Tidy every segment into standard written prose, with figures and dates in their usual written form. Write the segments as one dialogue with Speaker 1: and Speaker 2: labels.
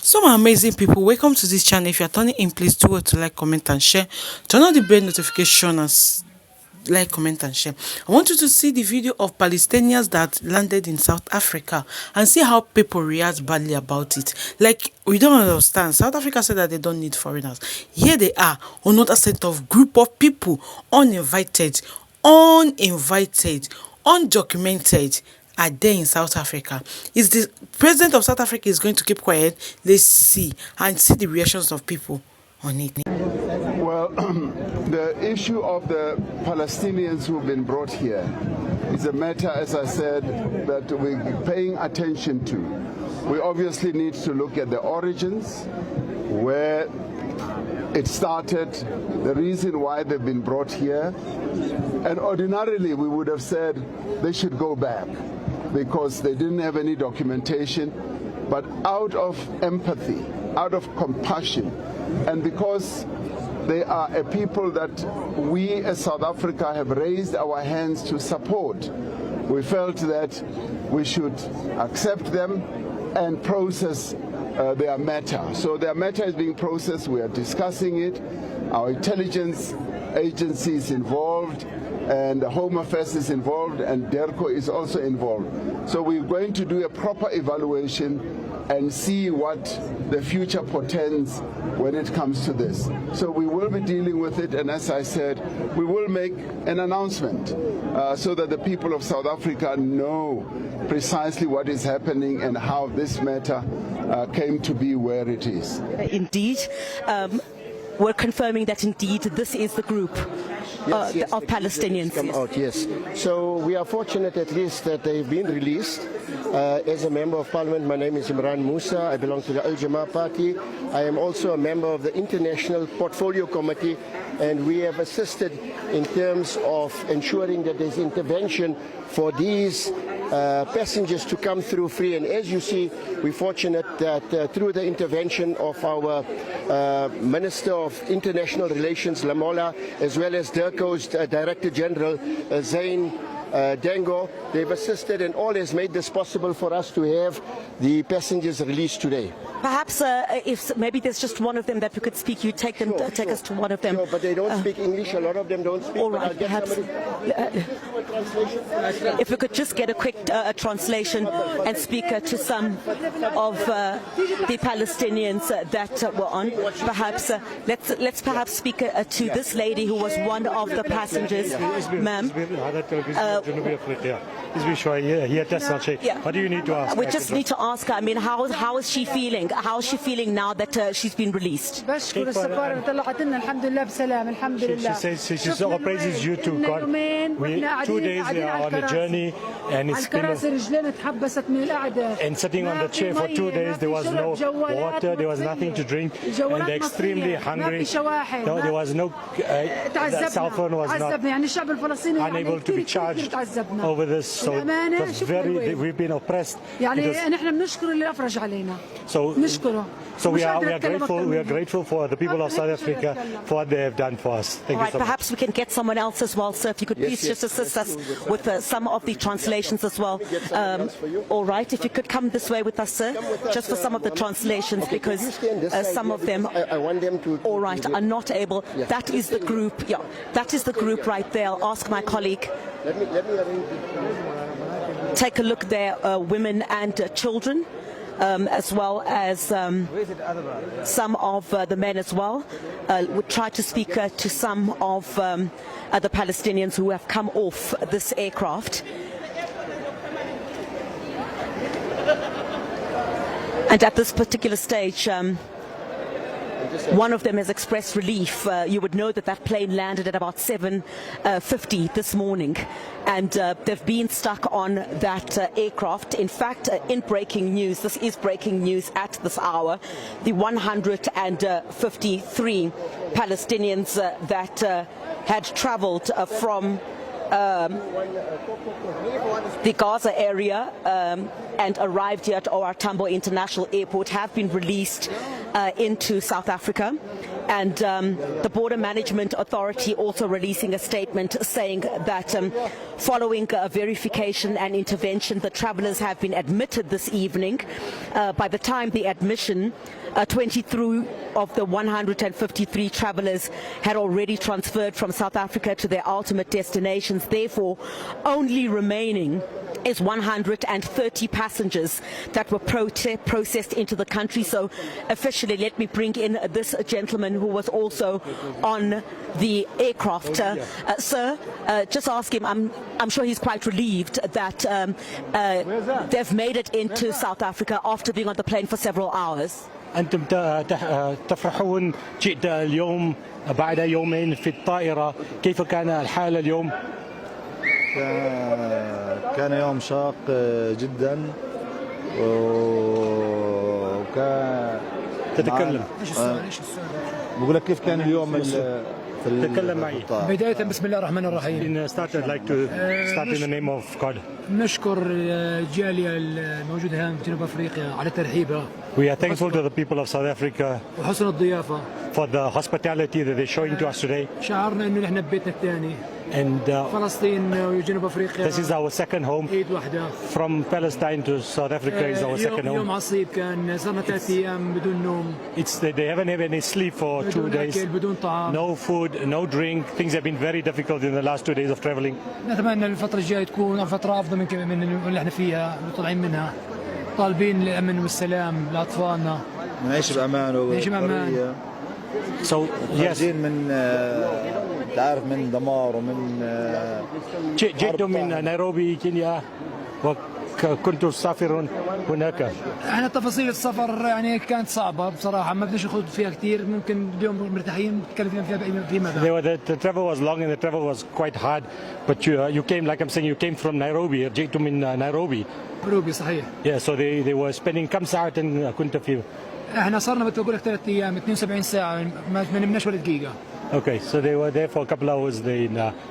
Speaker 1: Some amazing people, welcome to this channel. If you're turning in, please do well to like, comment, and share. Turn on the bell notification and like, comment, and share. I want you to see the video of Palestinians that landed in South Africa and see how people react badly about it. Like, we don't understand. South Africa said that they don't need foreigners. Here they are, another set of group of people, undocumented, are there in South Africa. Is the president of South Africa is going to keep quiet? Let's see and see the reactions of people on it.
Speaker 2: Well, the issue of the Palestinians who've been brought here is a matter, as I said, that we're paying attention to. We obviously need to look at the origins, where it started, the reason why they've been brought here. And ordinarily we would have said they should go back because they didn't have any documentation. But out of empathy, out of compassion, and because they are a people that we as South Africa have raised our hands to support, we felt that we should accept them and process their matter. So their matter is being processed. We are discussing it. Our intelligence agency is involved, and the Home Affairs is involved, and DERCO is also involved. So we're going to do a proper evaluation and see what the future portends when it comes to this. So we will be dealing with it, and as I said, we will make an announcement so that the people of South Africa know precisely what is happening and how this matter came to be where it is.
Speaker 3: Indeed. We're confirming that indeed this is the group of Palestinians.
Speaker 4: Come out, yes. So we are fortunate at least that they've been released. As a member of parliament, my name is Imran Musa. I belong to the Al Jamaa party. I am also a member of the International Portfolio Committee, and we have assisted in terms of ensuring that there's intervention for these passengers to come through free. And as you see, we're fortunate that through the intervention of our Minister of International Relations, Lamola, as well as DERCO's Director General, Zain Dango, they've assisted, and all has made this possible for us to have the passengers released today.
Speaker 3: Perhaps if maybe there's just one of them that we could speak, you take them, take us to one of them.
Speaker 4: Sure, but they don't speak English. A lot of them don't speak.
Speaker 3: All right, perhaps. If we could just get a quick translation and speak to some of the Palestinians that were on. Perhaps let's perhaps speak to this lady who was one of the passengers, ma'am.
Speaker 5: What do you need to ask?
Speaker 3: We just need to ask her. I mean, how is she feeling? How is she feeling now that she's been released?
Speaker 5: She says all praises due to God. 2 days we are on a journey, and it's been and sitting on the chair for 2 days. There was no water, there was nothing to drink, and they're extremely hungry. No, there was no the cell phone was not unable to be charged over this, so it was very, we've been oppressed. So we are grateful for the people of South Africa for what they have done for us. Thank you so much.
Speaker 3: Perhaps we can get someone else as well, sir. If you could please just assist us with some of the translations as well. All right, if you could come this way with us, sir, just for some of the translations, because some of them,
Speaker 4: I want them to.
Speaker 3: all right, are not able. That is the group. Yeah, that is the group right there. I'll ask my colleague.
Speaker 4: Let me arrange it.
Speaker 3: Take a look there, women and children. As well as some of the men as well. We'll try to speak to some of the Palestinians who have come off this aircraft. And at this particular stage, one of them has expressed relief. You would know that that plane landed at about 7:50 this morning, and they've been stuck on that aircraft. In fact, in breaking news, this is breaking news at this hour, the 153 Palestinians that had traveled from the Gaza area and arrived here at OR Tambo International Airport have been released into South Africa. And the Border Management Authority also releasing a statement saying that following verification and intervention, the travellers have been admitted this evening. By the time the admission, 23 of the 153 travellers had already transferred from South Africa to their ultimate destinations. Therefore, only remaining is 130 passengers that were processed into the country. So officially, let me bring in this gentleman who was also on the aircraft. Sir, just ask him, I'm sure he's quite relieved that they've made it into South Africa after being on the plane for several hours.
Speaker 5: أنتم تفرحون جئت اليوم بعد يومين في الطائرة، كيف كان الحال اليوم؟
Speaker 6: كان يوم شاق جدا وكان
Speaker 5: تتكلم
Speaker 6: بقول لك كيف كان اليوم
Speaker 5: تتكلم معي.
Speaker 7: بداية بسم الله الرحمن الرحيم.
Speaker 5: I'd like to start in the name of God.
Speaker 7: نشكر الجالية الموجودة هنا في جنوب أفريقيا على ترحيبها.
Speaker 5: We are thankful to the people of South Africa
Speaker 7: وحسن الضيافة.
Speaker 5: for the hospitality that they're showing to us today.
Speaker 7: شعرنا إنه نحن ببيتنا الثاني.
Speaker 5: And
Speaker 7: فلسطين وجنوب أفريقيا.
Speaker 5: this is our second home.
Speaker 7: إيد واحدة.
Speaker 5: From Palestine to South Africa is our second home.
Speaker 7: يوم عصيب كان صرنا 3 أيام بدون نوم.
Speaker 5: They haven't had any sleep for 2 days.
Speaker 7: بدون طعام.
Speaker 5: No food, no drink. Things have been very difficult in the last 2 days of traveling.
Speaker 7: نتمنى الفترة الجاية تكون فترة أفضل من اللي احنا فيها طالعين منها. طالبين الأمن والسلام لأطفالنا.
Speaker 6: نعيش بأمان وحرية.
Speaker 5: So yes.
Speaker 6: من تعرف من دمار ومن
Speaker 5: جئت من نيروبي كينيا وكنت أسافر هناك.
Speaker 7: احنا تفاصيل السفر يعني كانت صعبة بصراحة، ما بدناش نخوض فيها كثير، ممكن اليوم مرتاحين نتكلم فيها فيما بعد.
Speaker 5: The travel was long and the travel was quite hard, but you came, like I'm saying, you came from Nairobi. جئت من نيروبي.
Speaker 7: نيروبي صحيح.
Speaker 5: Yeah, so they were spending كم ساعة كنت فيه.
Speaker 7: احنا صرنا بقول لك 3 أيام 72 ساعة ما نمناش ولا دقيقة.
Speaker 5: Okay, so they were there for a couple of hours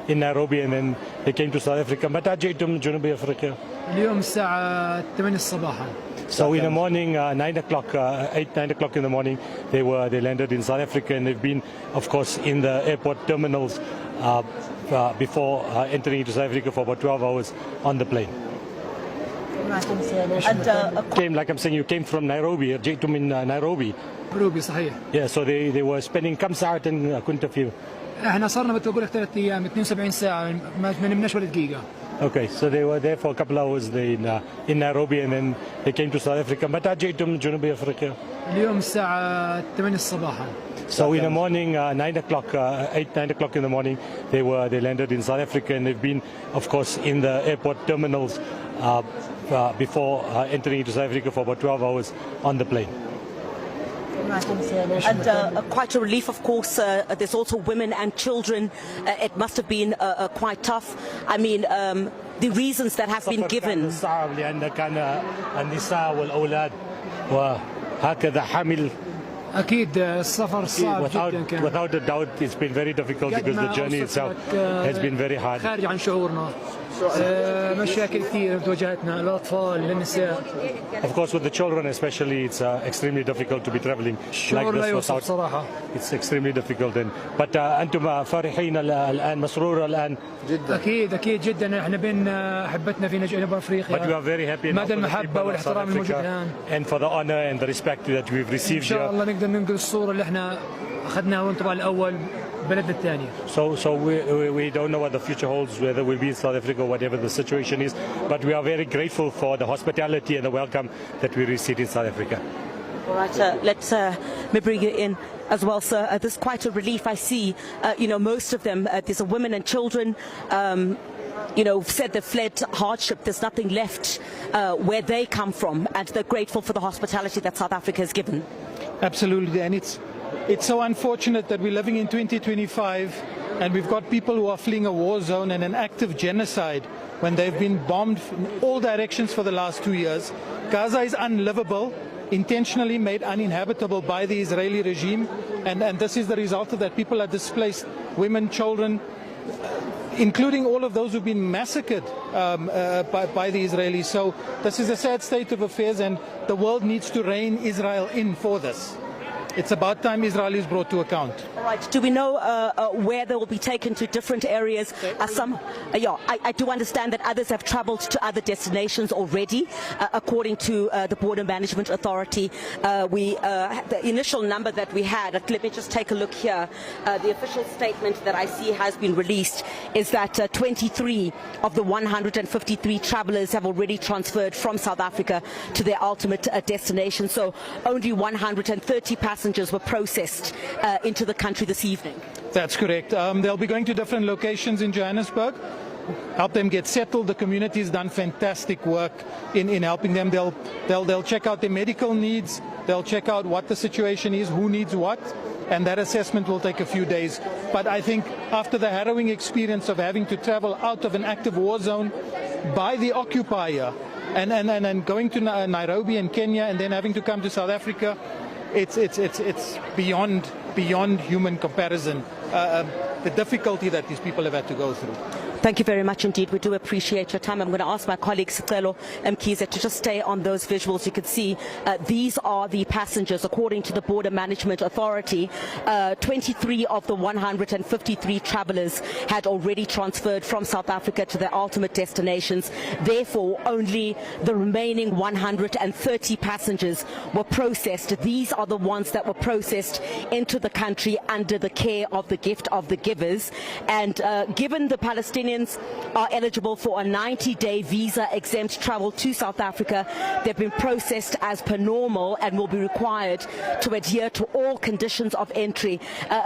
Speaker 5: in Nairobi and then they came to South Africa. متى جئتم من جنوب أفريقيا؟
Speaker 7: اليوم الساعة 8 صباحا.
Speaker 5: So in the morning, 9 o'clock, 9 o'clock in the morning, they landed in South Africa and they've been, of course, in the airport terminals before entering into South Africa for about 12 hours on the plane. And came, like I'm saying, you came from Nairobi. جئت من نيروبي.
Speaker 7: نيروبي صحيح.
Speaker 5: Yeah, so they were spending كم ساعة كنت فيه.
Speaker 7: احنا صرنا بقول لك 3 أيام 72 ساعة ما نمناش ولا دقيقة.
Speaker 5: Okay, so they were there for a couple of hours in Nairobi and then they came to South Africa. متى جئتم من جنوب أفريقيا؟
Speaker 7: اليوم الساعة 8 صباحا.
Speaker 5: So in the morning, 9 o'clock, 9 o'clock in the morning, they landed in South Africa and they've been, of course, in the airport terminals before entering into South Africa for about 12 hours on the plane.
Speaker 3: And quite a relief, of course. There's also women and children. It must have been quite tough. I mean, the reasons that have been given.
Speaker 7: أكيد السفر صعب جدا كان.
Speaker 5: Without a doubt, it's been very difficult because the journey itself has been very hard.
Speaker 7: خارج عن شعورنا. مشاكل كثير واجهتنا الأطفال للنساء.
Speaker 5: Of course, with the children especially, it's extremely difficult to be traveling like this without.
Speaker 7: صراحة.
Speaker 5: It's extremely difficult. But أنتم فرحين الآن مسرور الآن.
Speaker 6: جدا.
Speaker 7: أكيد جدا إحنا بين أحبتنا في جنوب أفريقيا.
Speaker 5: But we are very happy.
Speaker 7: مدى المحبة والاحترام الموجود الآن.
Speaker 5: And for the honor and the respect that we've received here.
Speaker 7: إن شاء الله نقدر ننقل الصورة اللي إحنا أخذناها وانطباع الأول بلدنا الثاني.
Speaker 5: So we don't know what the future holds, whether we'll be in South Africa or whatever the situation is, but we are very grateful for the hospitality and the welcome that we received in South Africa.
Speaker 3: All right, let's me bring you in as well, sir. There's quite a relief I see. Most of them, there's women and children. Said they've fled hardship. There's nothing left where they come from, and they're grateful for the hospitality that South Africa has given.
Speaker 8: Absolutely, and it's so unfortunate that we're living in 2025 and we've got people who are fleeing a war zone and an active genocide when they've been bombed in all directions for the last 2 years. Gaza is unlivable, intentionally made uninhabitable by the Israeli regime, and this is the result of that. People are displaced, women, children, including all of those who've been massacred by the Israelis. So this is a sad state of affairs, and the world needs to rein Israel in for this. it's about time Israel is brought to account.
Speaker 3: All right. Do we know where they will be taken to different areas? I do understand that others have travelled to other destinations already, according to the Border Management Authority. The initial number that we had, let me just take a look here. The official statement that I see has been released is that 23 of the 153 travellers have already transferred from South Africa to their ultimate destination. So only 130 passengers were processed into the country this evening.
Speaker 8: That's correct. They'll be going to different locations in Johannesburg, help them get settled. The community has done fantastic work in helping them. They'll check out their medical needs. They'll check out what the situation is, who needs what, and that assessment will take a few days. But I think after the harrowing experience of having to travel out of an active war zone by the occupier and going to Nairobi in Kenya and then having to come to South Africa, it's beyond human comparison, the difficulty that these people have had to go through.
Speaker 3: Thank you very much indeed. We do appreciate your time. I'm going to ask my colleague Sicelo Mkhize to just stay on those visuals. You can see these are the passengers according to the Border Management Authority. 23 of the 153 travellers had already transferred from South Africa to their ultimate destinations. Therefore, only the remaining 130 passengers were processed. These are the ones that were processed into the country under the care of the gift of the givers. And given the Palestinians are eligible for a 90-day visa-exempt travel to South Africa, they've been processed as per normal and will be required to adhere to all conditions of entry.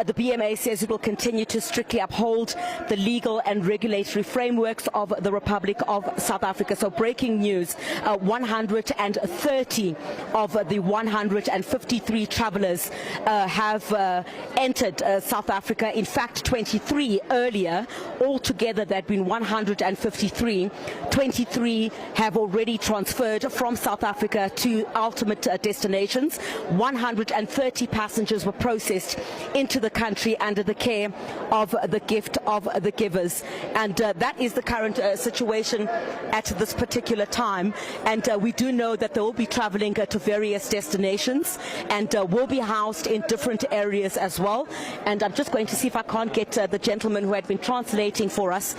Speaker 3: The BMA says it will continue to strictly uphold the legal and regulatory frameworks of the Republic of South Africa. So breaking news, 130 of the 153 travellers have entered South Africa. In fact, 23 earlier. Altogether, there had been 153. 23 have already transferred from South Africa to ultimate destinations. 130 passengers were processed into the country under the care of the gift of the givers. And that is the current situation at this particular time. And we do know that they will be traveling to various destinations and will be housed in different areas as well. And I'm just going to see if I can't get the gentleman who had been translating for us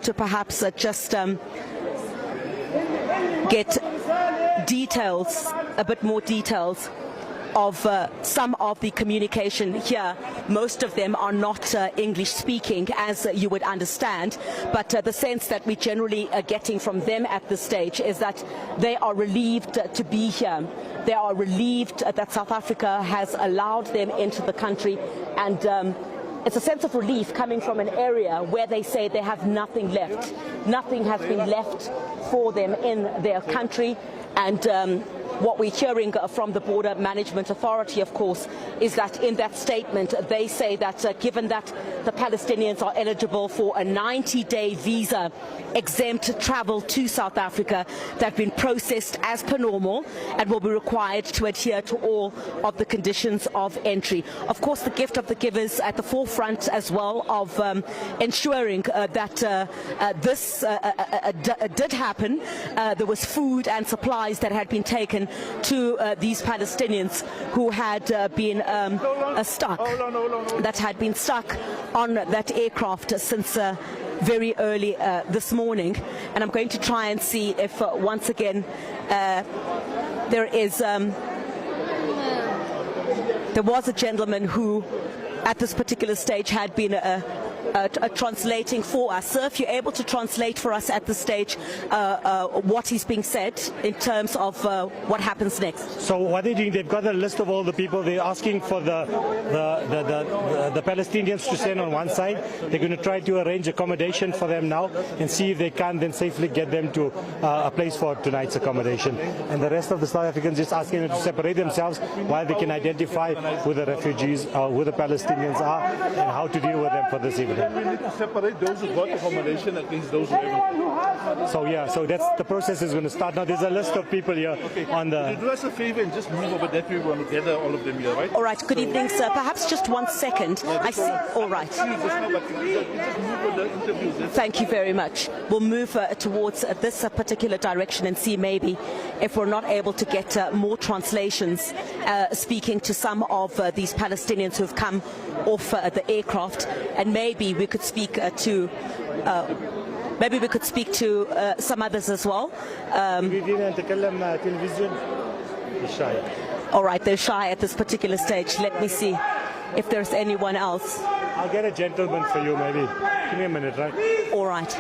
Speaker 3: to perhaps just get details, a bit more details of some of the communication here. Most of them are not English speaking, as you would understand, but the sense that we generally are getting from them at this stage is that they are relieved to be here. They are relieved that South Africa has allowed them into the country, and it's a sense of relief coming from an area where they say they have nothing left. Nothing has been left for them in their country. And what we're hearing from the Border Management Authority, of course, is that in that statement they say that given that the Palestinians are eligible for a 90-day visa exempt travel to South Africa, they've been processed as per normal and will be required to adhere to all of the conditions of entry. Of course, the gift of the givers at the forefront as well of ensuring that this did happen. There was food and supplies that had been taken to these Palestinians who had been stuck on that aircraft since very early this morning. And I'm going to try and see if once again there was a gentleman who at this particular stage had been translating for us. Sir, if you're able to translate for us at this stage what is being said in terms of what happens next.
Speaker 5: So what they're doing, they've got a list of all the people. They're asking for the Palestinians to stand on one side. They're going to try to arrange accommodation for them now and see if they can then safely get them to a place for tonight's accommodation. And the rest of the South Africans just asking them to separate themselves while they can identify who the refugees, who the Palestinians are, and how to deal with them for this evening. over there.
Speaker 9: We need to separate those who got accommodation against those who haven't.
Speaker 5: So yeah, so that's the process is going to start now. There's a list of people here on the.
Speaker 9: Could you do us a favor and just move over that way? We want to gather all of them here, right?
Speaker 3: All right, good evening, sir. Perhaps just 1 second. I see. All right. Thank you very much. We'll move towards this particular direction and see maybe if we're not able to get more translations speaking to some of these Palestinians who've come off the aircraft, and maybe we could speak to some others as well. All right, they're shy at this particular stage. Let me see if there's anyone else.
Speaker 5: I'll get a gentleman for you, maybe. Give me a minute, right?
Speaker 3: All right.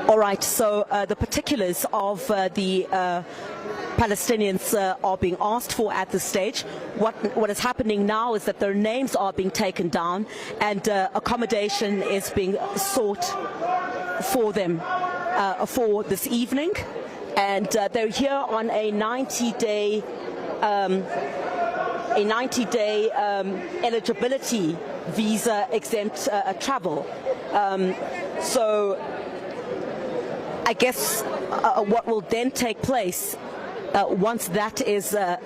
Speaker 3: All right, so the particulars of the Palestinians are being asked for at this stage. What is happening now is that their names are being taken down and accommodation is being sought for them for this evening. And they're here on a 90-day eligibility visa exempt having so I guess what will then take place once that is
Speaker 5: I'm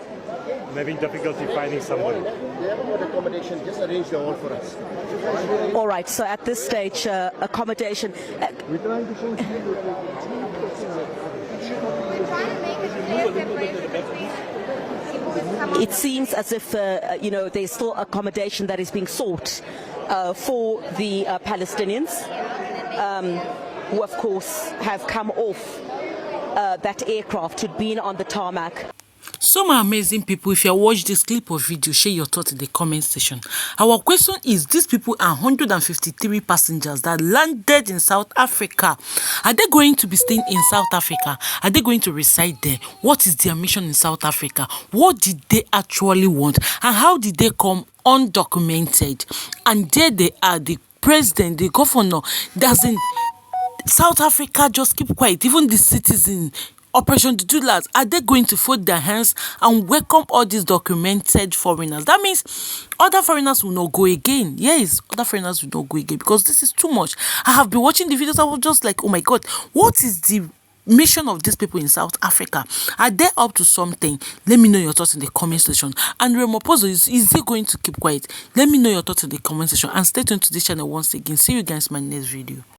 Speaker 5: having difficulty finding somebody.
Speaker 4: They haven't got accommodation, just arrange the hall for us.
Speaker 3: All right, so at this stage accommodation
Speaker 4: We're trying to show
Speaker 3: it seems as if there's still accommodation that is being sought for the Palestinians who of course have come off that aircraft, who'd been on the tarmac.
Speaker 1: Some amazing people. If you watch this clip or video, share your thoughts in the comment section. Our question is, these people are 153 passengers that landed in South Africa. Are they going to be staying in South Africa? Are they going to reside there? What is their mission in South Africa? What did they actually want? And how did they come undocumented? And there they are, the president, the governor, doesn't South Africa just keep quiet. Even the citizen Operation Doodlers, are they going to fold their hands and welcome all these documented foreigners? That means other foreigners will not go again. Yes, other foreigners will not go again because this is too much. I have been watching the videos. I was just like, oh my God, what is the mission of these people in South Africa? Are they up to something? Let me know your thoughts in the comment section. And Ramaphosa, is he going to keep quiet? Let me know your thoughts in the comment section and stay tuned to this channel once again. See you guys in my next video.